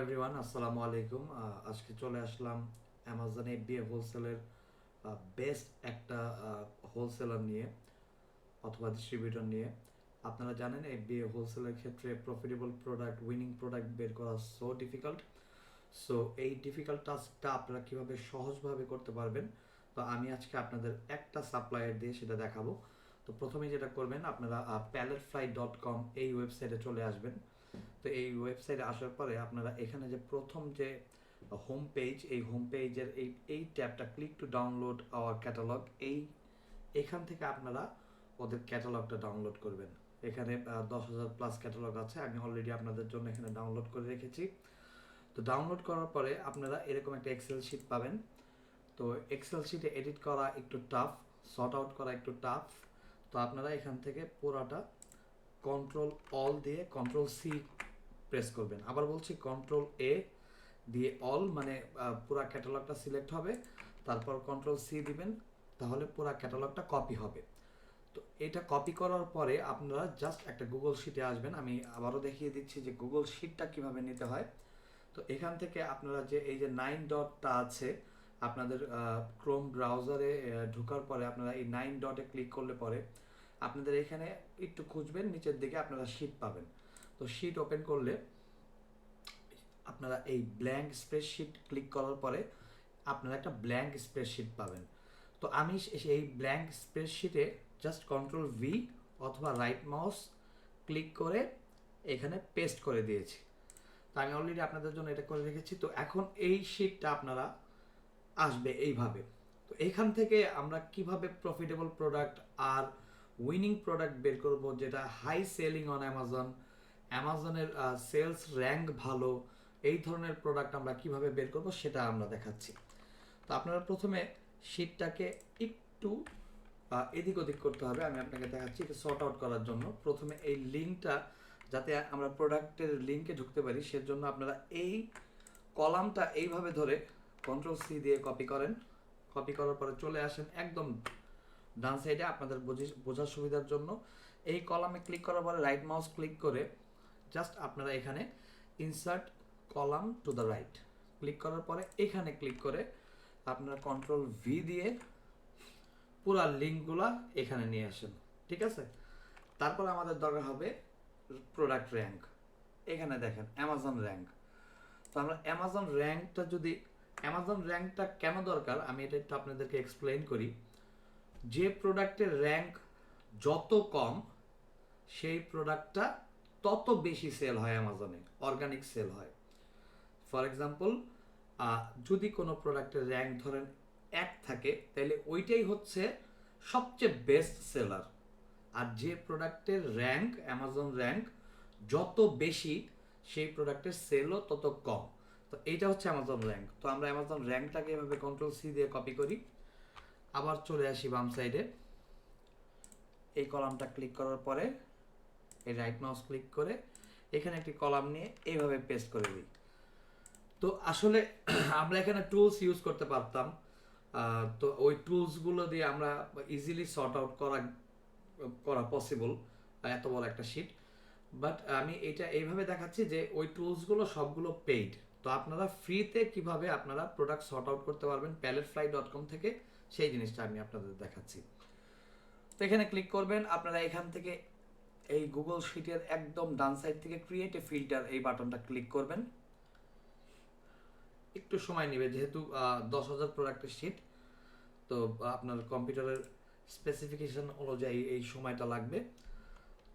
Everyone, আসসালামু আলাইকুম। আজকে চলে আসলাম অ্যামাজন FBA হোলসেলের বেস্ট একটা হোলসেলার নিয়ে অথবা ডিস্ট্রিবিউটর নিয়ে। আপনারা জানেন FBA হোলসেলের ক্ষেত্রে প্রফিটেবল প্রোডাক্ট, উইনিং প্রোডাক্ট বের করা সো ডিফিকাল্ট। সো এই ডিফিকাল্ট টাস্কটা আপনারা কীভাবে সহজভাবে করতে পারবেন, তো আমি আজকে আপনাদের একটা সাপ্লায়ার দিয়ে সেটা দেখাবো। তো প্রথমে যেটা করবেন, আপনারা palletfly.com এই ওয়েবসাইটে চলে আসবেন। তো এই ওয়েবসাইটে আসার পরে আপনারা এখানে যে প্রথম যে হোম পেজ, এই হোম পেজের এই ট্যাবটা click to download our catalogue, এখান থেকে আপনারা ওদের ক্যাটালগটা ডাউনলোড করবেন। এখানে 10,000 প্লাস ক্যাটালগ আছে, আমি অলরেডি আপনাদের জন্য এখানে ডাউনলোড করে রেখেছি। তো ডাউনলোড করার পরে আপনারা এরকম একটা এক্সেল শিট পাবেন। তো এক্সেল শিটে এডিট করা একটু টাফ, সর্ট আউট করা একটু টাফ। তো আপনারা এখান থেকে পুরাটা কন্ট্রোল অল দিয়ে কন্ট্রোল সি প্রেস করবেন। আবার বলছি, কন্ট্রোল এ দিয়ে অল, মানে পুরো ক্যাটালগটা সিলেক্ট হবে, তারপর কন্ট্রোল সি দিবেন, তাহলে পুরো ক্যাটালগটা কপি হবে। তো এটা কপি করার পরে আপনারা জাস্ট একটা গুগল শিটে আসবেন। আমি আবারও দেখিয়ে দিচ্ছি যে গুগল শিটটা কিভাবে নিতে হয়। তো এখান থেকে আপনারা যে এই যে 9 ডটটা আছে আপনাদের ক্রোম ব্রাউজারে ঢোকার পরে আপনারা এই 9 ডটে ক্লিক করলে পরে আপনাদের এখানে একটু খুঁজবেন, নিচের দিকে আপনারা শিট পাবেন। তো শিট ওপেন করলে আপনারা এই ব্ল্যাঙ্ক স্প্রেডশিট ক্লিক করার পরে আপনারা একটা ব্ল্যাঙ্ক স্প্রেডশিট পাবেন। তো আমি এই ব্ল্যাঙ্ক স্প্রেডশিটে জাস্ট কন্ট্রোল ভি অথবা রাইট মাউস ক্লিক করে এখানে পেস্ট করে দিয়েছি। তো আমি অলরেডি আপনাদের জন্য এটা করে রেখেছি। তো এখন এই শিটটা আপনারা আসবে এইভাবে। তো এখান থেকে আমরা কিভাবে প্রফিটেবল প্রোডাক্ট আর উইনিং প্রোডাক্ট বের করব, যেটা হাই সেলিং অন অ্যামাজনের সেলস র্যাঙ্ক ভালো, এই ধরনের প্রোডাক্ট আমরা কিভাবে বের করব সেটা আমরা দেখাচ্ছি। তো আপনারা প্রথমে শিটটাকে একটু এদিক ওদিক করতে হবে। আমি আপনাকে দেখাচ্ছি এটা সর্ট আউট করার জন্য। প্রথমে এই লিঙ্কটা, যাতে আমরা প্রোডাক্টের লিঙ্কে ঢুকতে পারি, সেজন্য আপনারা এই কলামটা এইভাবে ধরে কন্ট্রোল সি দিয়ে কপি করেন। কপি করার পরে চলে আসেন একদম ডান সাইডে। আপনাদের বোঝার সুবিধার জন্য এই কলামে ক্লিক করার পরে রাইট মাউস ক্লিক করে জাস্ট আপনারা এখানে insert column to the right click করার পরে এখানে ক্লিক করে আপনারা কন্ট্রোল ভি দিয়ে পুরা লিঙ্কগুলা এখানে নিয়ে আসেন। ঠিক আছে, তারপর আমাদের দরকার হবে প্রোডাক্ট র্যাঙ্ক। এখানে দেখেন অ্যামাজন র্যাঙ্ক। তো আমরা অ্যামাজন র্যাঙ্কটা কেন দরকার আমি এটা একটু আপনাদেরকে এক্সপ্লেইন করি। যে প্রোডাক্টের র্যাঙ্ক যত কম, সেই প্রোডাক্টটা তত বেশি সেল হয় অ্যামাজনে, অর্গানিক সেল হয়। ফর এক্সাম্পল, যদি কোনো প্রোডাক্টের র্যাঙ্ক ধরেন 1 থাকে, তাহলে ওইটাই হচ্ছে সবচেয়ে বেস্ট সেলার। আর যে প্রোডাক্টের র্যাঙ্ক, অ্যামাজন র্যাঙ্ক যত বেশি, সেই প্রোডাক্টের সেলও তত কম। তো এইটা হচ্ছে অ্যামাজন র্যাঙ্ক। তো আমরা অ্যামাজন র্যাঙ্কটাকে এভাবে কন্ট্রোল সি দিয়ে কপি করি। আবার চলে আসি বাম সাইডে, এই কলামটা ক্লিক করার পরে এই রাইট মাউস ক্লিক করে এখানে একটি কলাম নিয়ে এইভাবে পেস্ট করে দিই। তো আসলে আমরা এখানে টুলস ইউজ করতে পারতাম। তো ওই টুলসগুলো দিয়ে আমরা ইজিলি সর্ট আউট করা পসিবল, এত বড় একটা শিট। বাট আমি এটা এইভাবে দেখাচ্ছি যে ওই টুলসগুলো সবগুলো পেইড। তো আপনারা ফ্রিতে কিভাবে আপনারা প্রোডাক্ট সর্ট আউট করতে পারবেন palletfly.com থেকে, সেই জিনিসটা আমি আপনাদের দেখাচ্ছি। তো এখানে ক্লিক করবেন। আপনারা এখান থেকে এই গুগল শিটের একদম ডান সাইড থেকে ক্রিয়েট এ ফিল্টার, এই বাটনটা ক্লিক করবেন। একটু সময় নেবে, যেহেতু 10,000 প্রোডাক্টের শিট, তো আপনার কম্পিউটারের স্পেসিফিকেশন অনুযায়ী এই সময়টা লাগবে।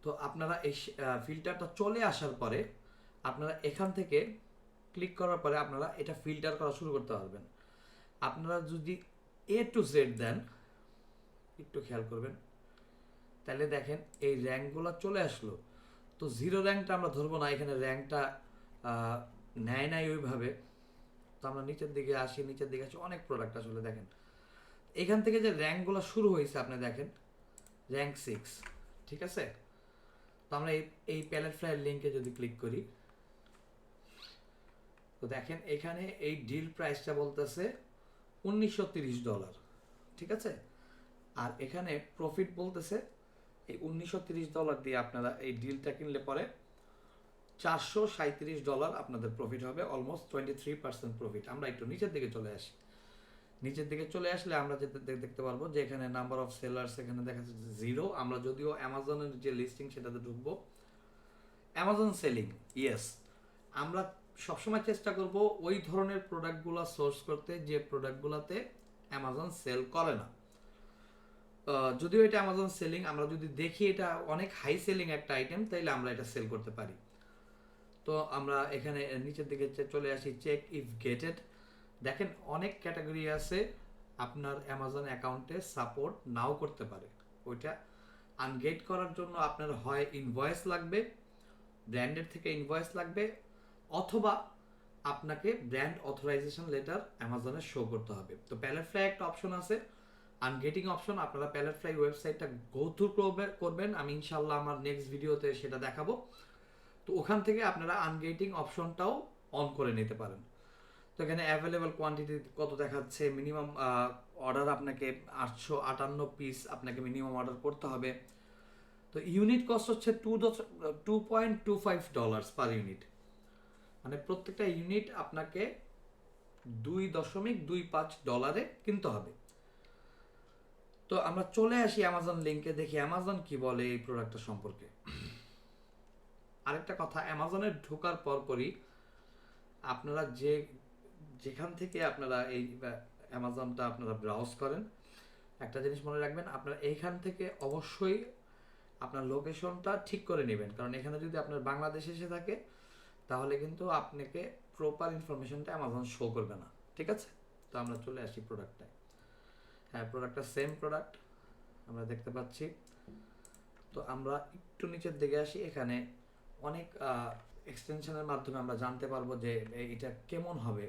তো আপনারা এই ফিল্টারটা চলে আসার পরে আপনারা এখান থেকে ক্লিক করার পরে আপনারা এটা ফিল্টার করা শুরু করতে পারবেন। আপনারা যদি A to Z দেন, একটু খেয়াল করবেন, তাহলে দেখেন এই র্যাঙ্কগুলো চলে আসলো। তো জিরো র্যাঙ্কটা আমরা ধরবো না, এখানে র্যাঙ্কটা নেয় নাই ওইভাবে। তো আমরা নিচের দিকে আসি, অনেক প্রোডাক্ট আসলে দেখেন এখান থেকে যে র্যাঙ্কগুলো শুরু হয়েছে, আপনি দেখেন র্যাঙ্ক 6। ঠিক আছে, তো আমরা এই প্যালেটফ্লাই লিঙ্কে যদি ক্লিক করি, তো দেখেন এখানে এই ডিল প্রাইসটা বলতেছে $1930। ঠিক আছে, আর এখানে প্রফিট বলতেছে এই $1930 দিয়ে আপনারা এই ডিলটা কিনলে পরে $437 আপনাদের প্রফিট হবে, অলমোস্ট 23% প্রফিট। আমরা একটু নিচের দিকে চলে আসি। নিচের দিকে চলে আসলে আমরা যেটা দেখতে পারবো যে এখানে নাম্বার অফ সেলার্স এখানে দেখা যাচ্ছে 0। আমরা যদিও অ্যামাজনের যে লিস্টিং সেটাতে ঢুকবো, অ্যামাজন সেলিং, ইয়েস। আমরা সবসময় চেষ্টা করব ওই ধরনের প্রোডাক্টগুলো সোর্স করতে যে প্রোডাক্টগুলোতে অ্যামাজন সেল করে না। যদিও এটা অ্যামাজন সেলিং, আমরা যদি দেখি এটা অনেক হাই সেলিং একটা আইটেম, তাইলে আমরা এটা সেল করতে পারি। তো আমরা এখানে নিচের দিকে চলে আসি, চেক ইফ গেটেড। দেখেন অনেক ক্যাটাগরি আছে আপনার অ্যামাজন অ্যাকাউন্টে সাপোর্ট নাও করতে পারে। ওইটা আনগেট করার জন্য আপনার হয় ইনভয়েস লাগবে, ব্র্যান্ডের থেকে ইনভয়েস লাগবে, অথবা আপনাকে ব্র্যান্ড অথরাইজেশন লেটার অ্যামাজনে শো করতে হবে। তো প্যালেটফ্লাই একটা অপশন আছে, আনগেটিং অপশন। আপনারা প্যালেটফ্লাই ওয়েবসাইটটা গো থ্রু করবেন, আমি ইনশাল্লাহ আমার নেক্সট ভিডিওতে সেটা দেখাবো। তো ওখান থেকে আপনারা আনগেটিং অপশনটাও অন করে নিতে পারেন। তো এখানে অ্যাভেলেবল কোয়ান্টিটি কত দেখাচ্ছে, মিনিমাম অর্ডার আপনাকে 858 পিস আপনাকে মিনিমাম অর্ডার করতে হবে। তো ইউনিট কস্ট হচ্ছে $2.25 পার ইউনিট, মানে প্রত্যেকটা ইউনিট আপনাকে $2.25 কিনতে হবে। তো আমরা চলে আসি অ্যামাজন লিঙ্কে, দেখি অ্যামাজন কি বলে এই প্রোডাক্টটা সম্পর্কে। আরেকটা কথা, অ্যামাজনে ঢোকার পরপরই আপনারা যেখান থেকে আপনারা এই অ্যামাজনটা আপনারা ব্রাউজ করেন, একটা জিনিস মনে রাখবেন, আপনারা এইখান থেকে অবশ্যই আপনার লোকেশনটা ঠিক করে নেবেন। কারণ এখানে যদি আপনার বাংলাদেশে এসে থাকে তাহলে কিন্তু আপনাকে প্রপার ইনফরমেশনটা অ্যামাজন শো করবে না, ঠিক আছে? তো আমরা চলে আসি প্রোডাক্টটায়। হ্যাঁ, প্রোডাক্টটা সেম প্রোডাক্ট আমরা দেখতে পাচ্ছি। তো আমরা একটু নিচের দিকে আসি, এখানে অনেক এক্সটেনশনের মাধ্যমে আমরা জানতে পারবো যে এটা কেমন হবে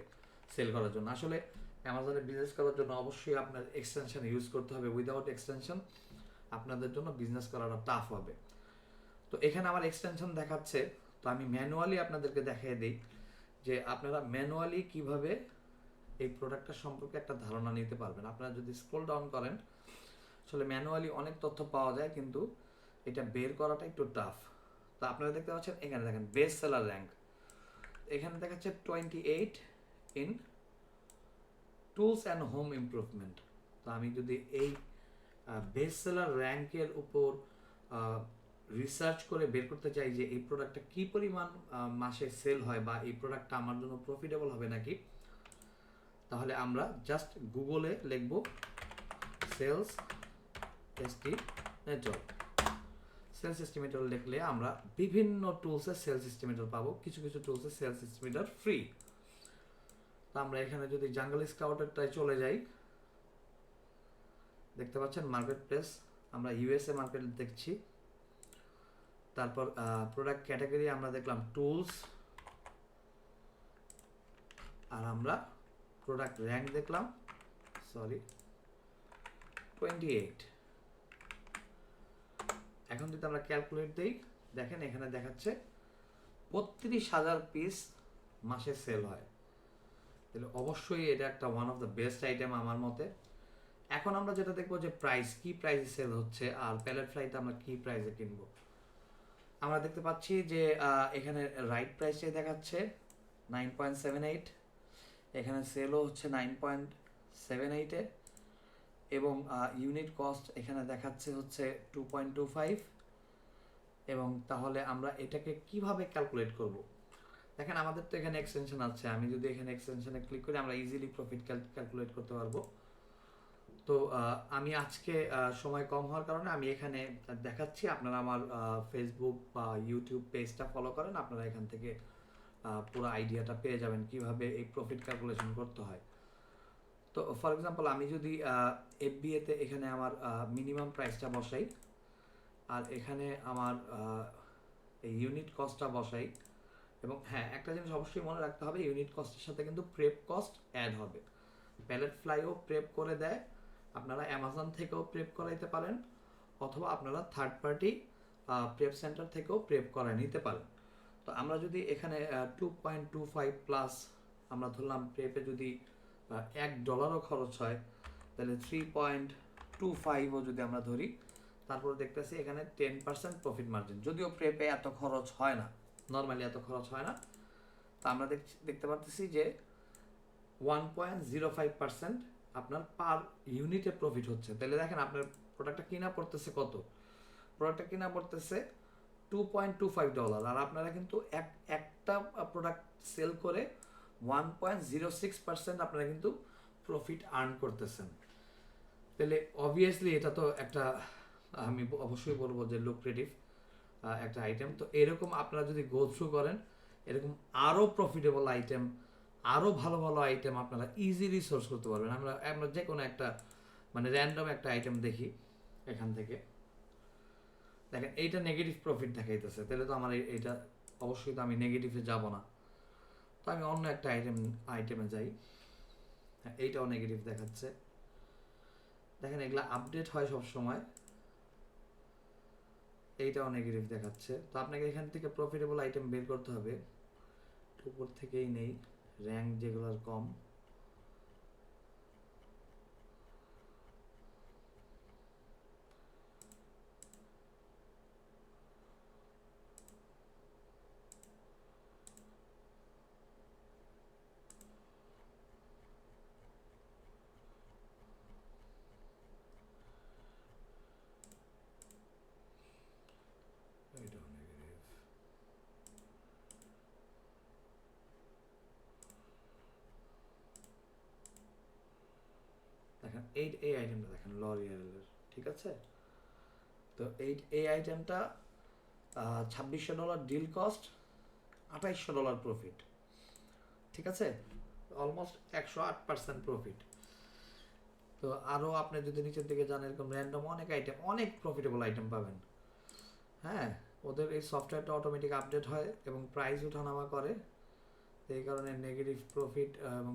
সেল করার জন্য। আসলে অ্যামাজনে বিজনেস করার জন্য অবশ্যই আপনার এক্সটেনশন ইউজ করতে হবে। উইদাউট এক্সটেনশন আপনাদের জন্য বিজনেস করাটা টাফ হবে। তো এখানে আমার এক্সটেনশন দেখাচ্ছে, তো আমি ম্যানুয়ালি আপনাদেরকে দেখিয়ে দিই যে আপনারা ম্যানুয়ালি কিভাবে এই প্রোডাক্টটা সম্পর্কে একটা ধারণা নিতে পারবেন। আপনারা যদি স্ক্রল ডাউন করেন, আসলে ম্যানুয়ালি অনেক তথ্য পাওয়া যায়, কিন্তু এটা বের করাটা একটু টাফ। তো আপনারা দেখতে পাচ্ছেন এখানে দেখেন বেস্ট সেলার র্যাঙ্ক, এখানে দেখাচ্ছে 28 in tools and home improvement. তো আমি যদি এই বেস্ট সেলার র্যাঙ্কের উপর রিসার্চ করে বের করতে চাই যে এই প্রোডাক্টটা কী পরিমাণ মাসে সেল হয় বা এই প্রোডাক্টটা আমার জন্য প্রফিটেবল হবে নাকি, তাহলে আমরা জাস্ট গুগলে লিখব সেলস এস্টিমেটর। সেলস এস্টিমেটর লিখলে আমরা বিভিন্ন টুলসের সেলস এস্টিমেটর পাবো, কিছু কিছু টুলসের সেলস এস্টিমেটর ফ্রি। তো আমরা এখানে যদি জাঙ্গল স্কাউটেরটায় চলে যাই, দেখতে পাচ্ছেন মার্কেট প্লেস, আমরা ইউএসএ মার্কেট দেখছি। তারপর প্রোডাক্ট ক্যাটাগরি আমরা দেখলাম টুলস, আর আমরা প্রোডাক্ট র্যাঙ্ক দেখলাম 28। এখন যদি আমরা ক্যালকুলেট দিই, দেখেন এখানে দেখাচ্ছে 32,000 পিস মাসে সেল হয়। তাহলে অবশ্যই এটা একটা one of the best item আমার মতে। এখন আমরা যেটা দেখবো যে প্রাইস, কি প্রাইসে সেল হচ্ছে আর প্যালেটফ্লাইতে আমরা কি প্রাইসে কিনবো। আমরা দেখতে পাচ্ছি যে এখানে রাইট প্রাইসটাই দেখাচ্ছে 9.78, এখানে সেলও হচ্ছে 9.78 এবং ইউনিট কস্ট এখানে দেখাচ্ছে হচ্ছে 2.25। এবং তাহলে আমরা এটাকে কিভাবে ক্যালকুলেট করব? দেখেন আমাদের তো এখানে এক্সটেনশন আছে, আমি যদি এখানে এক্সটেনশনে ক্লিক করি আমরা ইজিলি প্রফিট ক্যালকুলেট করতে পারবো। তো আমি আজকে সময় কম হওয়ার কারণে আমি এখানে দেখাচ্ছি, আপনারা আমার ফেসবুক বা ইউটিউব পেজটা ফলো করেন, আপনারা এখান থেকে পুরো আইডিয়াটা পেয়ে যাবেন কিভাবে এই প্রফিট ক্যালকুলেশন করতে হয়। তো ফর এক্সাম্পল আমি যদি এফবিএতে এখানে আমার মিনিমাম প্রাইসটা বসাই আর এখানে আমার এই ইউনিট কস্টটা বসাই, এবং হ্যাঁ একটা জিনিস অবশ্যই মনে রাখতে হবে, ইউনিট কস্টের সাথে কিন্তু প্রেপ কস্ট অ্যাড হবে। প্যালেটফ্লাইও প্রেপ করে দেয়, আপনারা অ্যামাজন থেকেও প্রেপ করাইতে পারেন, অথবা আপনারা থার্ড পার্টি প্রেপ সেন্টার থেকেও প্রেপ করায় নিতে পারেন। তো আমরা যদি এখানে 2.25 প্লাস আমরা ধরলাম, প্রেপে যদি $1 খরচ হয় তাহলে 3.25ও যদি আমরা ধরি, তারপরে দেখতেছি এখানে 10% প্রফিট মার্জিন। যদিও প্রেপে এত খরচ হয় না, নর্মালি এত খরচ হয় না। তো আমরা দেখতে পাচ্ছি যে 1.05% আপনার পার ইউনিটে প্রফিট হচ্ছে। তাহলে দেখেন আপনার প্রোডাক্টটা কিনা পড়তেছে কত, প্রোডাক্টটা কিনা পড়তেছে $2.25, আর আপনারা কিন্তু একটা প্রোডাক্ট সেল করে 1.06% আপনারা কিন্তু প্রফিট আর্ন করতেছেন। তাহলে অবভিয়াসলি এটা তো একটা, আমি অবশ্যই বলবো যে লুক্রেটিভ একটা আইটেম। তো এরকম আপনারা যদি গো থ্রু করেন, এরকম আরও প্রফিটেবল আইটেম, আরও ভালো ভালো আইটেম আপনারা ইজিলি সোর্স করতে পারবেন। আমরা যে কোনো একটা মানে র্যান্ডম একটা আইটেম দেখি এখান থেকে, দেখেন এইটা নেগেটিভ প্রফিট দেখাইতেছে, তাহলে তো আমার এইটা অবশ্যই তো আমি নেগেটিভে যাব না। তো আমি অন্য একটা আইটেমে যাই, হ্যাঁ এইটাও নেগেটিভ দেখাচ্ছে। দেখেন এগুলা আপডেট হয় সব সময়, এইটাও নেগেটিভ দেখাচ্ছে। তো আপনাকে এখান থেকে প্রফিটেবল আইটেম বের করতে হবে। উপর থেকেই নেই, র্যাঙ্ক যেগুলোর কম, এইটাও নেগেটিভ। দেখেন এই আইটেমটা দেখেন লরিয়ালের, ঠিক আছে। তো এই আইটেমটা $2600 ডিল কস্ট, $2800 প্রফিট, ঠিক আছে, অলমোস্ট 108% প্রফিট। তো আরও আপনি যদি নিচের দিকে যান, এরকম র্যান্ডম অনেক আইটেম, অনেক প্রফিটেবল আইটেম পাবেন। হ্যাঁ, ওদের এই সফটওয়্যারটা অটোমেটিক আপডেট হয় এবং প্রাইস ওঠানামা করে, এই কারণে নেগেটিভ প্রফিট এবং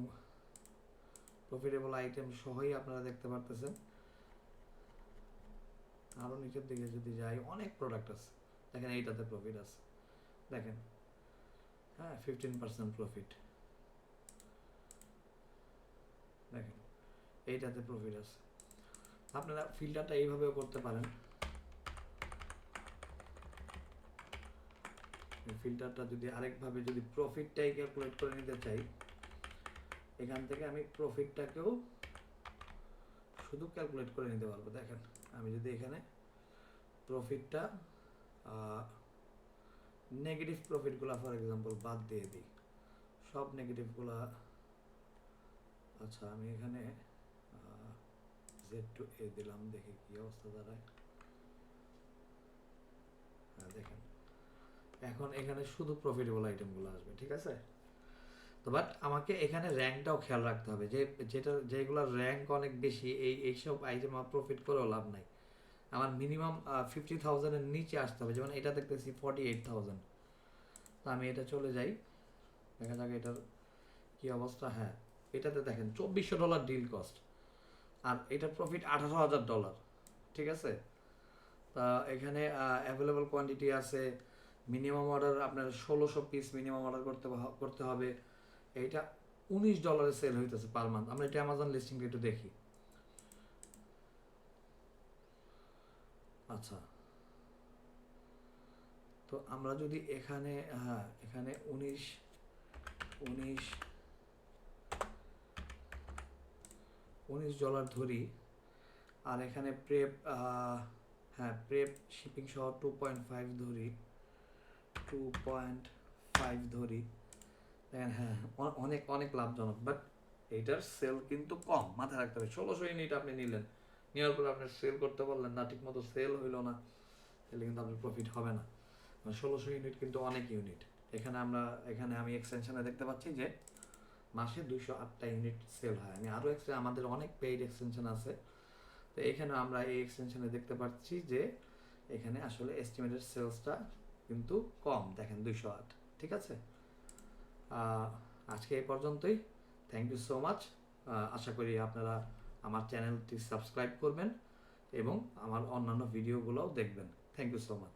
প্রফিটেবল আইটেম সহই আপনারা দেখতে পারতেছেন। আরও নিচের দিকে যদি যাই, অনেক প্রোডাক্ট আছে, দেখেন এইটাতে প্রফিট আছে, দেখেন হ্যাঁ 15% প্রফিট, দেখেন এইটাতে প্রফিট আছে। আপনারা ফিল্টারটা এইভাবেও করতে পারেন। ফিল্টারটা যদি আরেকভাবে যদি প্রফিটটাই ক্যালকুলেট করে নিতে চাই, এখান থেকে আমি প্রফিটটাকেও শুধু ক্যালকুলেট করে নিতে পারবো। দেখেন আমি যদি এখানে প্রফিটটা নেগেটিভ প্রফিটগুলো ফর এক্সাম্পল বাদ দিয়ে দিই, সব নেগেটিভগুলা, আচ্ছা আমি এখানে Z2A দিলাম, দেখি কি অবস্থা দাঁড়ায়। হ্যাঁ দেখেন এখন এখানে শুধু প্রফিটেবল আইটেমগুলো আসবে, ঠিক আছে। তো বাট আমাকে এখানে র্যাঙ্কটাও খেয়াল রাখতে হবে, যেগুলোর র্যাঙ্ক অনেক বেশি, এইসব আইটেম আমার প্রফিট করেও লাভ নাই। আমার মিনিমাম 50,000-এর নিচে আসতে হবে। যেমন এটা দেখতেছি 48,000, তো আমি এটা চলে যাই, দেখা যাক এটার কি অবস্থা। হ্যাঁ এটাতে দেখেন $2400 ডিল কস্ট, আর এটার প্রফিট $18,000, ঠিক আছে। তা এখানে অ্যাভেলেবল কোয়ান্টিটি আছে, মিনিমাম অর্ডার আপনার 1600 পিস মিনিমাম অর্ডার করতে হবে। এইটা $19 সেল হইতেছে পার মান্থ। আমরা এটা অ্যামাজন লিস্টিংটা একটু দেখি। আচ্ছা তো আমরা যদি এখানে হ্যাঁ এখানে $19 ধরি, আর এখানে প্রেপ হ্যাঁ প্রেপ শিপিং সহ 2.5 ধরি, 2.5 ধরি, দেখেন হ্যাঁ অনেক অনেক লাভজনক। বাট এইটার সেল কিন্তু কম, মাথায় রাখতে হবে। 1600 ইউনিট আপনি নিলেন, নেওয়ার পরে আপনি সেল করতে পারলেন না, ঠিক মতো সেল হইলো না, তাহলে কিন্তু আপনার প্রফিট হবে না। 1600 ইউনিট কিন্তু অনেক ইউনিট। এখানে আমি এক্সটেনশনে দেখতে পাচ্ছি যে মাসে 208টা ইউনিট সেল হয়। আমি আরও আমাদের অনেক পেইড এক্সটেনশন আছে, তো এখানে আমরা এই এক্সটেনশনে দেখতে পাচ্ছি যে এখানে আসলে এস্টিমেটেড সেলসটা কিন্তু কম, দেখেন 208, ঠিক আছে। আজকে এই পর্যন্তই, থ্যাংক ইউ সো মাচ। আশা করি আপনারা আমার চ্যানেলটি সাবস্ক্রাইব করবেন এবং আমার অন্যান্য ভিডিওগুলোও দেখবেন। Thank you so much.